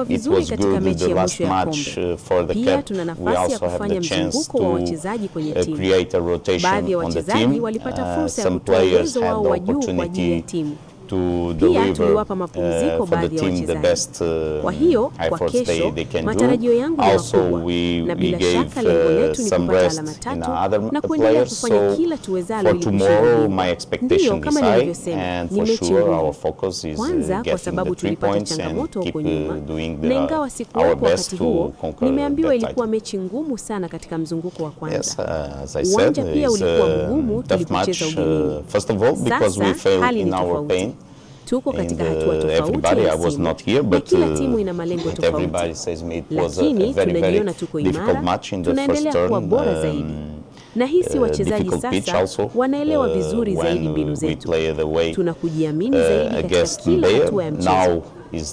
tulikuwa vizuri katika mechi ya mwisho ya kombe. Pia tuna nafasi ya kufanya mzunguko wa wachezaji kwenye timu. Baadhi ya wachezaji walipata fursa ya kutoa uwezo wao wa juu kwa ajili ya timu. Pia tuliwapa mapumziko baadhi ya wachezaji. Kwa hiyo kwa kesho matarajio yangu ni makubwa, na bila shaka lengo letu ni kupata alama 3 na kuendelea kufanya kila tuwezalo ili kushinda. Ndiyo, kama nilivyosema, ni mechi ngumu. Kwanza kwa sababu tulipata changamoto huko nyuma, na ingawa sikuwepo wakati huo, nimeambiwa ilikuwa mechi ngumu sana katika mzunguko wa kwanza. Uwanja pia ulikuwa mgumu tulipocheza ugenini. Sasa hali ni tofauti. Tuko katika hatua tofauti ya msimu, na kila timu ina malengo tofauti, lakini tunajiona tuko imara, tunaendelea kuwa bora zaidi. Nahisi wachezaji sasa wanaelewa vizuri zaidi mbinu zetu. Tunakujiamini zaidi katika kila hatua ya mchezo.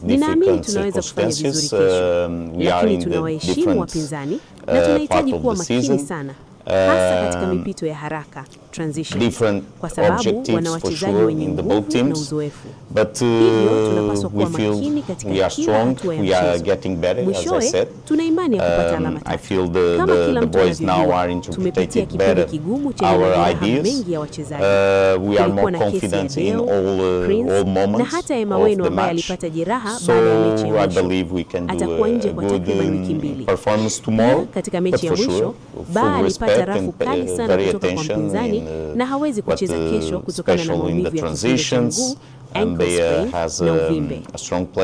Ninaamini tunaweza kufanya vizuri kesho, lakini tunawaheshimu wapinzani na tunahitaji kuwa makini sana, hasa katika mipito ya haraka transition, kwa sababu wana wachezaji wenye nguvu na uzoefu. Hivyo tunapaswa kuwa makini katika kila hatua ya mchezo. Mwishowe tuna imani ya kupata alama 3. Kama kila mtu anavyojua, tumepitia kipindi kigumu chenye majeraha mengi ya wachezaji. Kulikuwa na kesi ya Deo, Prince na hata Emma Wenu ambaye alipata jeraha baada ya mechi ya mwisho. Atakuwa nje kwa takriban wiki 2. Katika mechi ya mwisho, Ba alipata rafu kali sana kutoka kwa mpinzani na hawezi kucheza kesho kutokana na maumivu ya kifundo cha mguu, ankle sprain na uvimbe.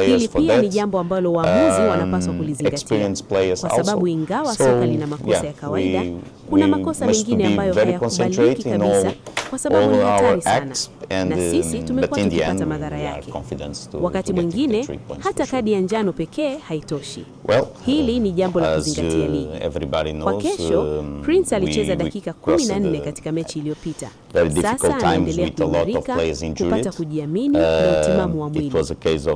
Hili pia ni jambo ambalo waamuzi wanapaswa kulizingatia, kwa sababu ingawa soka lina makosa ya kawaida, kuna makosa mengine ambayo hayakubaliki kabisa kwa sababu ni hatari sana, na sisi tumekuwa tukipata madhara yake. Wakati mwingine hata kadi ya njano pekee haitoshi. Hili ni jambo la kuzingatia ligi. Kwa kesho, Prince alicheza dakika 14 katika mechi iliyopita. Sasa anaendelea kuimarika, kupata kujiamini na utimamu wa mwili.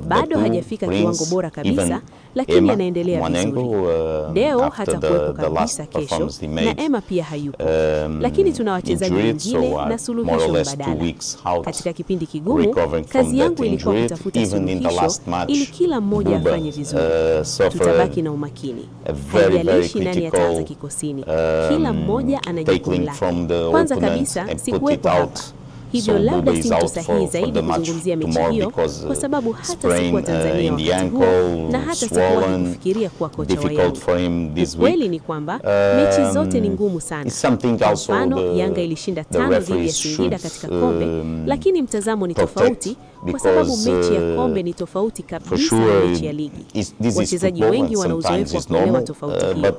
Bado hajafika kiwango bora kabisa, lakini anaendelea vizuri. Deo hatakuwepo kabisa kesho, na Emma pia hayupo. Lakini tuna wachezaji wengine na suluhisho mbadala. Katika kipindi kigumu, kazi yangu ilikuwa kutafuta suluhisho ili kila mmoja afanye vizuri. Tutabaki na umakini. Haijalishi nani ataanza kikosini. Kila mmoja ana jukumu lake. Kwanza kabisa, sikuwepo hapa. Hivyo labda si mtu sahihi zaidi kuzungumzia mechi hiyo, kwa sababu hata sikuwa Tanzania wakati huo, na hata sikuwa kufikiria kuwa kocha wa Yanga. Ukweli ni kwamba mechi zote ni ngumu sana. Kwa mfano, Yanga ilishinda 5 dhidi ya Singida katika kombe, lakini mtazamo ni tofauti, kwa sababu mechi ya kombe ni tofauti kabisa na mechi ya ligi. Wachezaji wengi wana uzoefu wa kuelewa tofauti hiyo.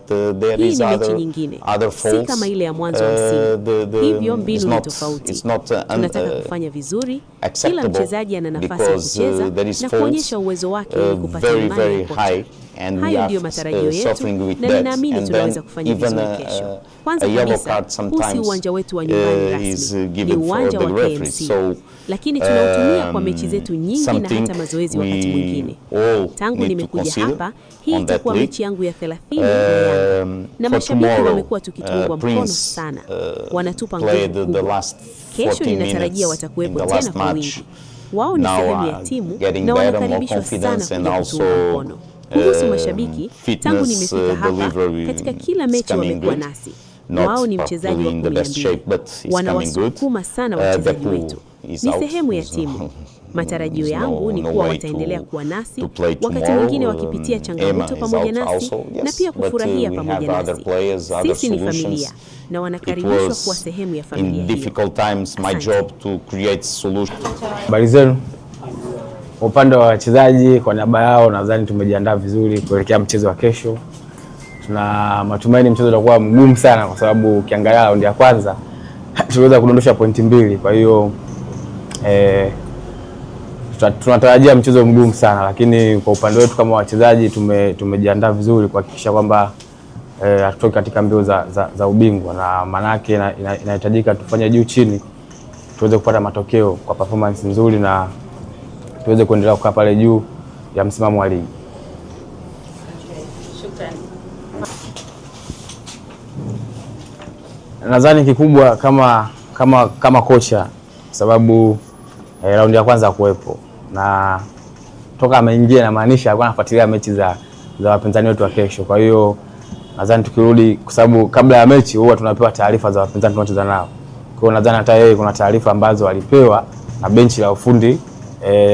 Hii ni mechi nyingine, si kama ile ya mwanzo wa msimu. Hivyo mbinu ni tofauti. Tunataka kufanya vizuri, kila mchezaji ana nafasi ya kucheza na kuonyesha uwezo wake ili kupata imani ya kocha. Hayo ndiyo matarajio yetu, na ninaamini tunaweza kufanya vizuri kesho. Kwanza kabisa, huu si uwanja wetu wa nyumbani rasmi, ni uwanja wa KMC. Lakini tunautumia kwa mechi zetu nyingi na hata mazoezi wakati mwingine. Tangu nimekuja hapa, hii itakuwa mechi yangu ya 30 na Yanga. Na mashabiki wamekuwa tukituungwa mkono sana. Wanatupa nguvu kubwa. Kesho ninatarajia watakuwepo tena kwa wingi. Wao ni sehemu ya timu na wanakaribishwa sana kuja kutuunga mkono. Kuhusu mashabiki, tangu nimefika hapa, katika kila mechi wamekuwa nasi. Wao ni mchezaji wa 12. Wanawasukuma sana wachezaji wetu. Ni sehemu ya timu. Matarajio yangu ni kuwa wataendelea kuwa nasi, wakati mwingine wakipitia changamoto pamoja nasi, na pia kufurahia pamoja nasi. Sisi ni familia, na wanakaribishwa kuwa sehemu ya familia hiyo. Habari zenu. Upande wa wachezaji, kwa niaba yao, nadhani tumejiandaa vizuri kuelekea mchezo wa kesho. Tuna matumaini mchezo utakuwa mgumu sana, kwa sababu ukiangalia raundi ya kwanza tuliweza kudondosha pointi 2. Kwa hiyo tunatarajia mchezo mgumu sana, lakini kwa upande wetu kama wachezaji tumejiandaa vizuri kuhakikisha kwamba hatutoki katika mbio za ubingwa, na manake inahitajika tufanye juu chini tuweze kupata matokeo kwa performance nzuri na tuweze kuendelea kukaa pale juu ya msimamo wa ligi. Shukrani. Nadhani kikubwa kama kocha, sababu raundi ya kwanza kuwepo, na toka ameingia na maanisha alikuwa anafuatilia mechi za wapinzani wetu wa kesho. Kwa hiyo nadhani tukirudi, kwa sababu kabla ya mechi huwa tunapewa taarifa za wapinzani tunacheza nao. Kwa hiyo nadhani hata yeye kuna taarifa ambazo alipewa na benchi la ufundi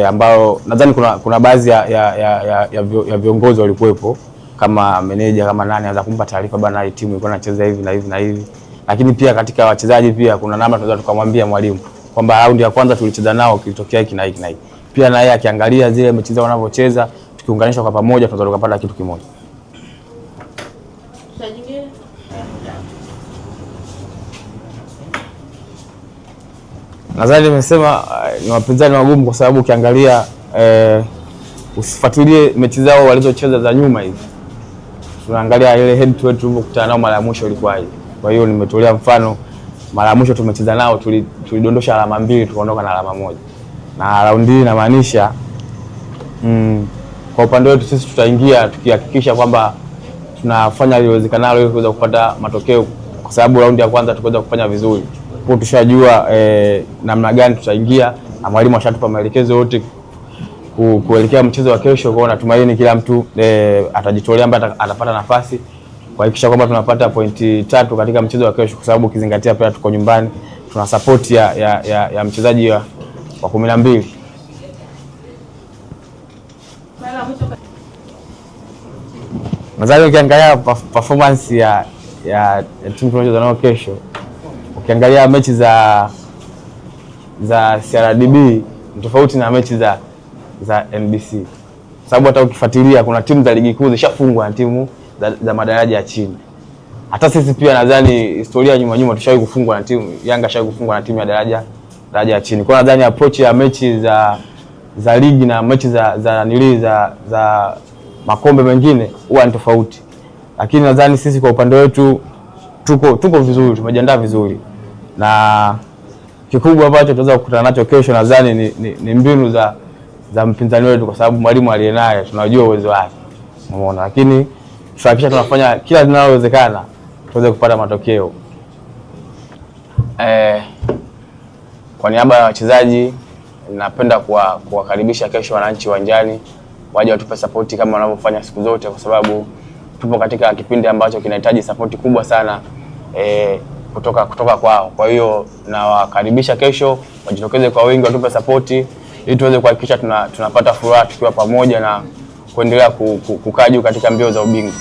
ambao nadhani kuna baadhi ya viongozi walikuwepo kama meneja kama nani anaweza kumpa taarifa bana, hii timu ilikuwa inacheza hivi na hivi na hivi. Lakini pia katika wachezaji pia kuna namna tunaweza tukamwambia mwalimu kwamba raundi ya kwanza tulicheza nao kilitokea hiki na hiki na hiki. Pia na yeye akiangalia zile mechi zao wanavyocheza, tukiunganisha kwa pamoja tunaweza tukapata kitu kimoja. Nadhani nimesema ni wapinzani wagumu kwa sababu ukiangalia usifuatilie mechi zao walizocheza za nyuma hivi. Tunaangalia ile head to head tulivyokutana nao mara ya mwisho ilikuwaje. Kwa hiyo nimetolea mfano mara ya mwisho tumecheza nao tulidondosha alama 2 tukaondoka na alama 1. Na raundi hii inamaanisha kwa upande wetu sisi tutaingia tukihakikisha kwamba tunafanya liwezekanalo ili kuweza kupata matokeo, kwa sababu raundi ya kwanza tukaweza kufanya vizuri. Kwa tushajua namna gani tutaingia na mwalimu ashatupa maelekezo yote kuelekea mchezo wa kesho. Kwa natumaini kila mtu atajitolea ambaye atapata nafasi kuhakikisha kwamba tunapata pointi 3 katika mchezo wa kesho, kwa sababu ukizingatia pia tuko nyumbani, tuna support ya mchezaji wa 12. Nadhani ukiangalia performance ya timu tunayocheza nayo kesho, ukiangalia mechi za CRDB ni tofauti na mechi za NBC. Sababu hata ukifuatilia kuna timu za ligi kuu zishafungwa na timu za madaraja ya chini. Hata sisi pia nadhani historia nyuma tushawahi kufungwa na timu, Yanga shawahi kufungwa na timu ya daraja ya chini. Kwa nadhani approach ya mechi za ligi na mechi za makombe mengine huwa ni tofauti. Lakini nadhani sisi kwa upande wetu tuko vizuri, tumejiandaa vizuri. Na kikubwa ambacho tunaweza kukutana nacho kesho nadhani ni mbinu za mpinzani wetu, kwa sababu mwalimu aliyenaye tunajua uwezo wake. Umeona, lakini tuhakikisha tunafanya kila linalowezekana tuweze kupata matokeo. Kwa niaba ya wachezaji napenda kuwakaribisha kesho wananchi uwanjani waje watupe support kama wanavyofanya siku zote, kwa sababu tupo katika kipindi ambacho kinahitaji support kubwa sana kutoka kwao. Kwa hiyo nawakaribisha kesho wajitokeze kwa wingi watupe support ili tuweze kuhakikisha tunapata furaha tukiwa pamoja na kuendelea kukaa juu katika mbio za ubingwa.